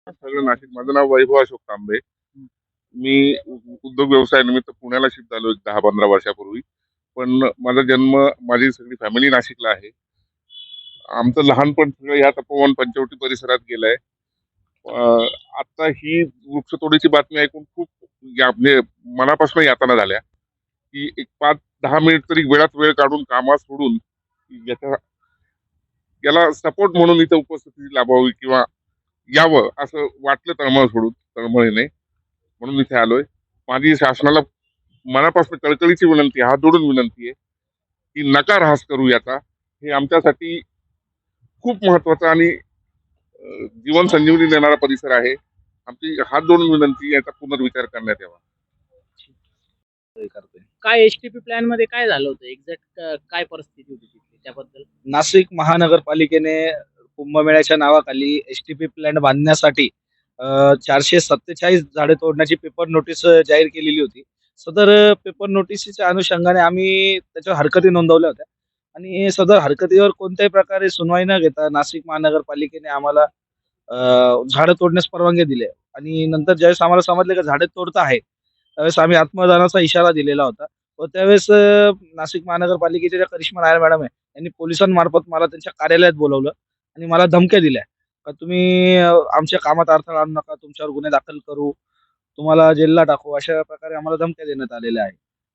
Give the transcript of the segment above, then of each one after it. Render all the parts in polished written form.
सगळं नाशिक. माझं नाव वैभव अशोक तांबे. मी उद्योग व्यवसायानिमित्त पुण्याला शिफ्ट झालो एक 10-15 वर्षापूर्वी. पण माझा जन्म, माझी सगळी फॅमिली नाशिकला आहे. आमचं लहानपण सगळं ह्या तपोवन पंचवटी परिसरात गेलंय. आता ही वृक्षतोडीची बातमी ऐकून खूप म्हणजे मनापासून यातना झाल्या, की एक 5-10 मिनिट तरी वेळात वेळ काढून कामात सोडून याच्या याला सपोर्ट म्हणून इथं उपस्थिती लाभावी किंवा यावं असं वाटलं तळमळीने, म्हणून इथे आलोय. माझी शासनाला मनापासून कळकळीची विनंती आहे, हात जोडून विनंती आहे, की नका ऱ्हास करू याचा. हे आमच्यासाठी खूप महत्वाचा आणि जीवन संजीवनी देणारा परिसर आहे. आमची हात जोडून विनंती, याचा पुनर्विचार करण्यात यावा. करतोय. काय एसटीपी प्लॅन मध्ये काय झालं होतं एक्झॅक्ट, काय परिस्थिती होती तिथली त्याबद्दल? नाशिक महानगरपालिकेने कुंभमेळ्याच्या नावाखाली एसटीपी प्लॅन बांधण्यासाठी 447 झाडे तोडण्याची पेपर नोटीस जाहीर केलेली होती. सदर पेपर नोटीसच्या अनुषंगाने आम्ही त्याच्यावर हरकती नोंदवल्या होत्या आणि सदर हरकतीवर कोणत्याही प्रकारे सुनवाई न घेता नाशिक महानगरपालिकेने आम्हाला झाडं तोडण्यास परवानगी दिली आणि नंतर ज्यावेळेस आम्हाला समजलं की झाडे तोडत आहे, त्यावेळेस आम्ही आत्मदानाचा इशारा दिलेला होता व त्यावेळेस नाशिक महानगरपालिकेच्या ज्या करिश्मा नायर मॅडम आहे, यांनी पोलिसांमार्फत मला त्यांच्या कार्यालयात बोलावलं आणि मला धमक्या दिल्या का तुम्ही आमच्या कामात अडथळा आणू नका, तुमच्यावर गुन्हे दाखल करू, तुम्हाला जेलला टाकू, अशा प्रकारे आम्हाला धमक्या देण्यात आलेल्या आहे.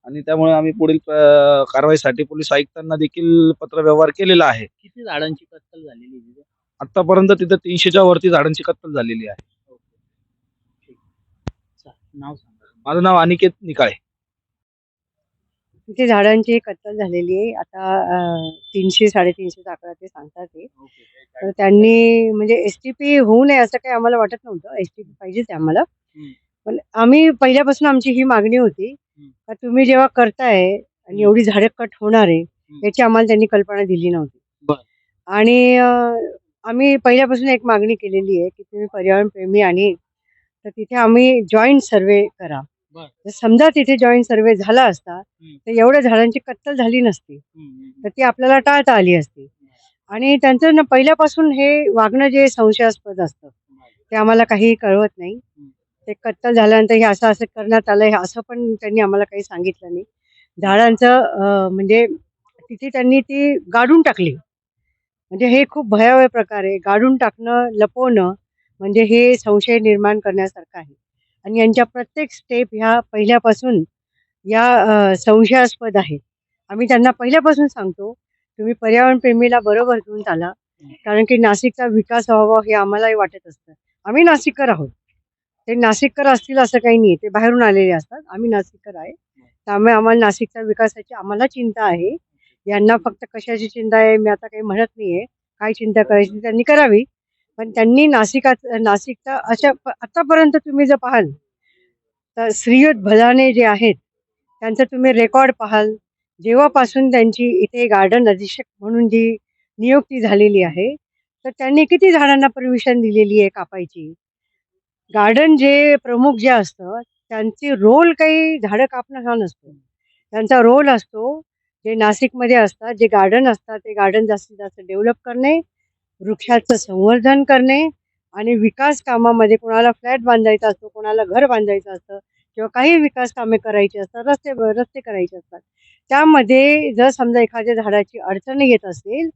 आणि त्यामुळे आम्ही पुढील कारवाईसाठी पोलीस आयुक्तांना देखील पत्रव्यवहार केलेला आहे. किती झाडांची कत्तल झालेली आहे तिथे? आतापर्यंत तिथे 300च्या वरती झाडांची कत्तल झालेली आहे. ठीक. नाव सांगा. माझं नाव अनिकेत निकाळे. तिथे झाडांची कत्तल झालेली आहे. आता 300-350 आकडा ते सांगतात ते. तर त्यांनी म्हणजे एसटीपी होऊ नये असं काही आम्हाला वाटत नव्हतं. एसटीपी पाहिजेच आहे आम्हाला. पण आम्ही पहिल्यापासून आमची ही मागणी होती का तुम्ही जेव्हा करताय आणि एवढी झाडं कट होणार आहे याची आम्हाला त्यांनी कल्पना दिली नव्हती. बरं. आणि आम्ही पहिल्यापासून एक मागणी केलेली आहे की तुम्ही पर्यावरणप्रेमी आणि तर तिथे आम्ही जॉईंट सर्वे करा. जर समजा तिथे जॉईंट सर्वे झाला असता तर एवढ्या झाडांची कत्तल झाली नसती, तर ती आपल्याला टाळता आली असती. आणि त्यांचं ना पहिल्यापासून हे वागणं जे संशयास्पद असतं ते आम्हाला काही कळवत नाही. ते कत्तल झाल्यानंतर हे असं असं करण्यात आलं हे असं पण त्यांनी आम्हाला काही सांगितलं नाही. झाडांचं म्हणजे तिथे त्यांनी ती गाडून टाकली. म्हणजे हे खूप भयावह प्रकार आहे. गाडून टाकणं, लपवणं म्हणजे हे संशय निर्माण करण्यासारखं आहे. आणि यांच्या प्रत्येक स्टेप ह्या पहिल्यापासून या संशयास्पद आहेत. आम्ही त्यांना पहिल्यापासून सांगतो तुम्ही पर्यावरणप्रेमीला बरोबर घेऊन चाला, कारण की नाशिकचा विकास व्हावा हे आम्हालाही वाटत असतं. आम्ही नाशिककर आहोत, ते नाशिककर असतील असं काही नाही, ते बाहेरून आलेले असतात. आम्ही नाशिककर आहे, त्यामुळे आम्हाला नाशिकच्या विकासाची आम्हाला चिंता आहे. यांना फक्त कशाची चिंता आहे मी आता काही म्हणत नाहीये. काय चिंता करायची त्यांनी करावी, पण त्यांनी नाशिकचा अशा आतापर्यंत तुम्ही जर पाहाल तर श्रीयुत भलाने जे आहेत त्यांचं तुम्ही रेकॉर्ड पाहाल. जेव्हापासून त्यांची इथे गार्डन अधीक्षक म्हणून जी नियुक्ती झालेली आहे तर त्यांनी किती झाडांना परमिशन दिलेली आहे कापायची. गार्डन जे प्रमुख जे असतं त्यांची रोल काही झाडं कापणं हा नसतो. त्यांचा रोल असतो जे नाशिकमध्ये असतात जे गार्डन असतात ते गार्डन जास्तीत जास्त डेव्हलप करणे, वृक्षाचं संवर्धन करणे आणि विकास कामामध्ये कोणाला फ्लॅट बांधायचा असतो, कोणाला घर बांधायचं असतं किंवा काही विकास कामे करायची असतात, रस्ते करायचे असतात. त्यामध्ये जर समजा एखाद्या झाडाची अडचण येत असेल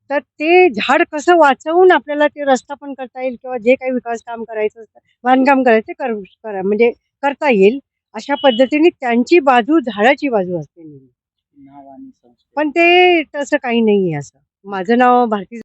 तर ते झाड कसं वाचवून आपल्याला ते रस्ता पण करता येईल किंवा जे काही विकास काम करायचं असतं, बांधकाम करायचं म्हणजे करता येईल अशा पद्धतीने त्यांची बाजू झाडाची बाजू असते नेहमी. नाव आणि संस्था. पण ते तसं काही नाहीये असं. माझं नाव भारती